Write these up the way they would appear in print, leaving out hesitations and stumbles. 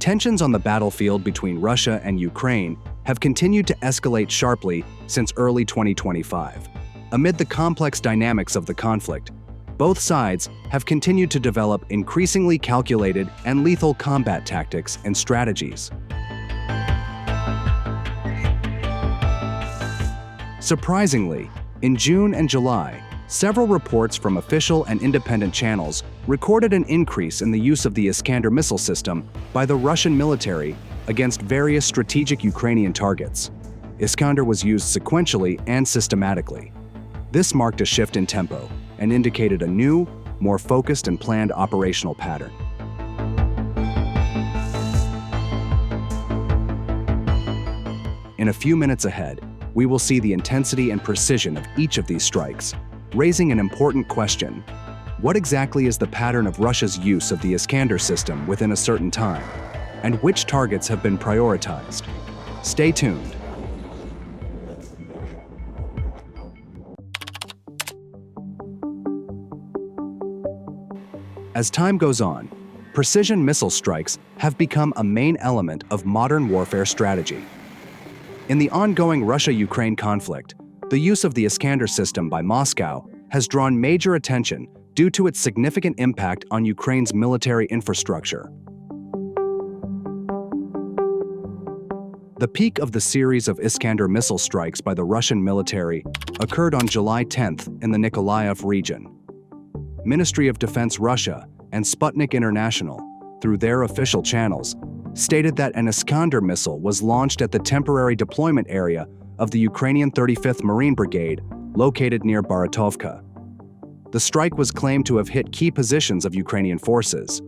Tensions on the battlefield between Russia and Ukraine have continued to escalate sharply since early 2025. Amid the complex dynamics of the conflict, both sides have continued to develop increasingly calculated and lethal combat tactics and strategies. Surprisingly, in June and July, several reports from official and independent channels recorded an increase in the use of the Iskander missile system by the Russian military against various strategic Ukrainian targets. Iskander was used sequentially and systematically. This marked a shift in tempo and indicated a new, more focused and planned operational pattern. In a few minutes ahead, we will see the intensity and precision of each of these strikes, raising an important question. What exactly is the pattern of Russia's use of the Iskander system within a certain time? And which targets have been prioritized? Stay tuned. As time goes on, precision missile strikes have become a main element of modern warfare strategy. In the ongoing Russia-Ukraine conflict, the use of the Iskander system by Moscow has drawn major attention due to its significant impact on Ukraine's military infrastructure. The peak of the series of Iskander missile strikes by the Russian military occurred on July 10th in the Nikolayev region. Ministry of Defense Russia and Sputnik International, through their official channels, stated that an Iskander missile was launched at the temporary deployment area of the Ukrainian 35th Marine Brigade, located near Baratovka. The strike was claimed to have hit key positions of Ukrainian forces.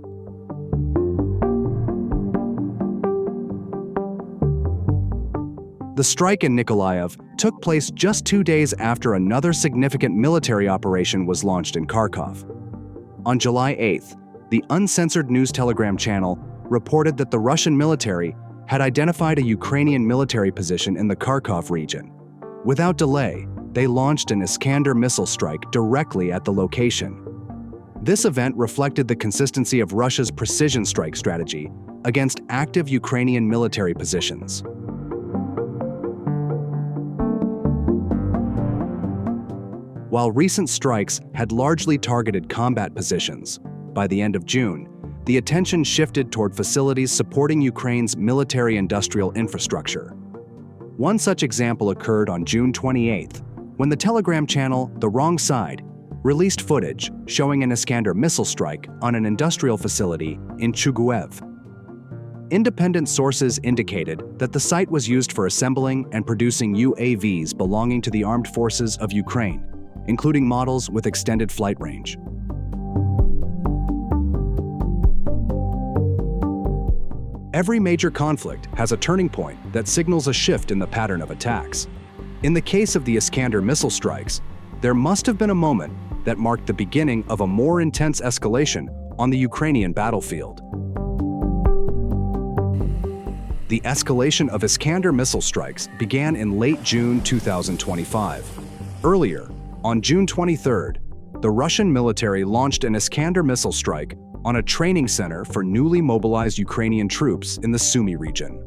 The strike in Nikolayev took place just 2 days after another significant military operation was launched in Kharkov. On July 8th, the uncensored news telegram channel reported that the Russian military had identified a Ukrainian military position in the Kharkov region. Without delay, they launched an Iskander missile strike directly at the location. This event reflected the consistency of Russia's precision strike strategy against active Ukrainian military positions. While recent strikes had largely targeted combat positions, by the end of June, the attention shifted toward facilities supporting Ukraine's military-industrial infrastructure. One such example occurred on June 28th, when the Telegram channel The Wrong Side released footage showing an Iskander missile strike on an industrial facility in Chuguev. Independent sources indicated that the site was used for assembling and producing UAVs belonging to the armed forces of Ukraine, including models with extended flight range. Every major conflict has a turning point that signals a shift in the pattern of attacks. In the case of the Iskander missile strikes, there must have been a moment that marked the beginning of a more intense escalation on the Ukrainian battlefield. The escalation of Iskander missile strikes began in late June 2025. Earlier, on June 23rd, the Russian military launched an Iskander missile strike on a training center for newly mobilized Ukrainian troops in the Sumy region.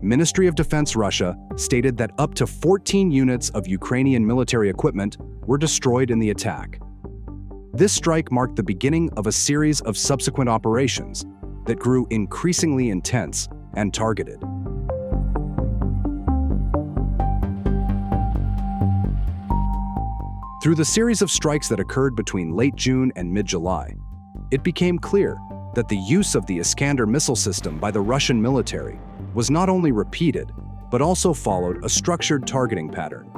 Ministry of Defense Russia stated that up to 14 units of Ukrainian military equipment were destroyed in the attack. This strike marked the beginning of a series of subsequent operations that grew increasingly intense and targeted. Through the series of strikes that occurred between late June and mid-July, it became clear that the use of the Iskander missile system by the Russian military was not only repeated, but also followed a structured targeting pattern.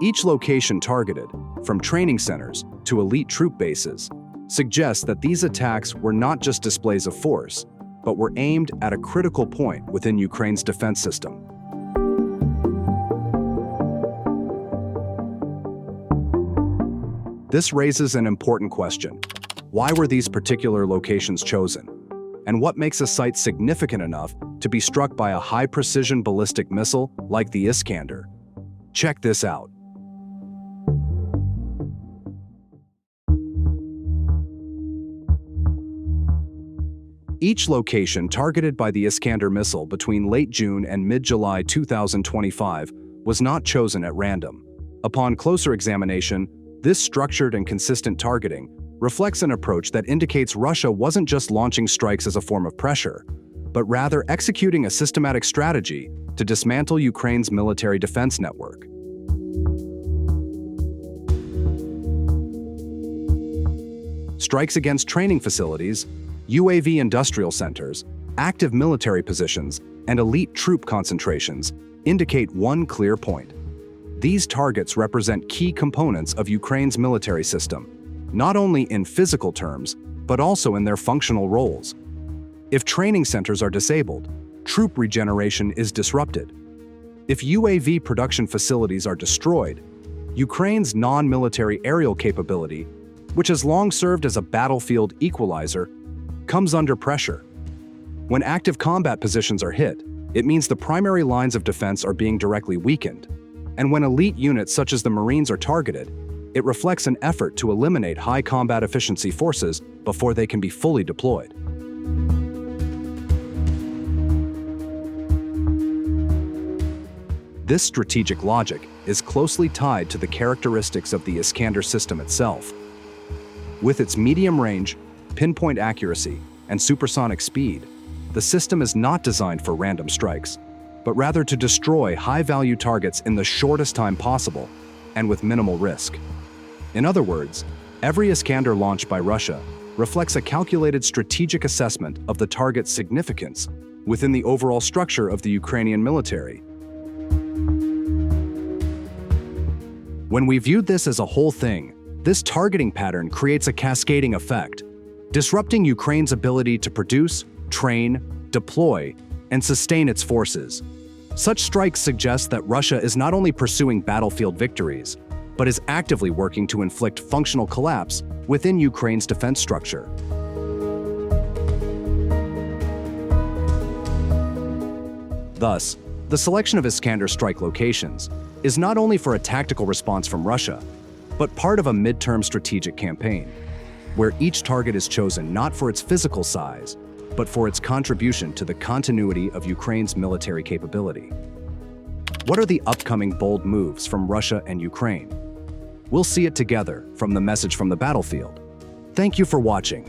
Each location targeted, from training centers to elite troop bases, suggests that these attacks were not just displays of force, but were aimed at a critical point within Ukraine's defense system. This raises an important question. Why were these particular locations chosen? And what makes a site significant enough to be struck by a high-precision ballistic missile like the Iskander? Check this out. Each location targeted by the Iskander missile between late June and mid-July 2025 was not chosen at random. Upon closer examination, this structured and consistent targeting reflects an approach that indicates Russia wasn't just launching strikes as a form of pressure, but rather executing a systematic strategy to dismantle Ukraine's military defense network. Strikes against training facilities, UAV industrial centers, active military positions, and elite troop concentrations indicate one clear point. These targets represent key components of Ukraine's military system, not only in physical terms, but also in their functional roles. If training centers are disabled, troop regeneration is disrupted. If UAV production facilities are destroyed, Ukraine's non-military aerial capability, which has long served as a battlefield equalizer, comes under pressure. When active combat positions are hit, it means the primary lines of defense are being directly weakened. And when elite units such as the Marines are targeted, it reflects an effort to eliminate high combat efficiency forces before they can be fully deployed. This strategic logic is closely tied to the characteristics of the Iskander system itself. With its medium range, pinpoint accuracy, and supersonic speed, the system is not designed for random strikes, but rather to destroy high-value targets in the shortest time possible and with minimal risk. In other words, every Iskander launch by Russia reflects a calculated strategic assessment of the target's significance within the overall structure of the Ukrainian military. When we viewed this as a whole thing, this targeting pattern creates a cascading effect, disrupting Ukraine's ability to produce, train, deploy, and sustain its forces. Such strikes suggest that Russia is not only pursuing battlefield victories, but is actively working to inflict functional collapse within Ukraine's defense structure. Thus, the selection of Iskander strike locations is not only for a tactical response from Russia, but part of a midterm strategic campaign, where each target is chosen not for its physical size, but for its contribution to the continuity of Ukraine's military capability. What are the upcoming bold moves from Russia and Ukraine? We'll see it together from the message from the battlefield. Thank you for watching.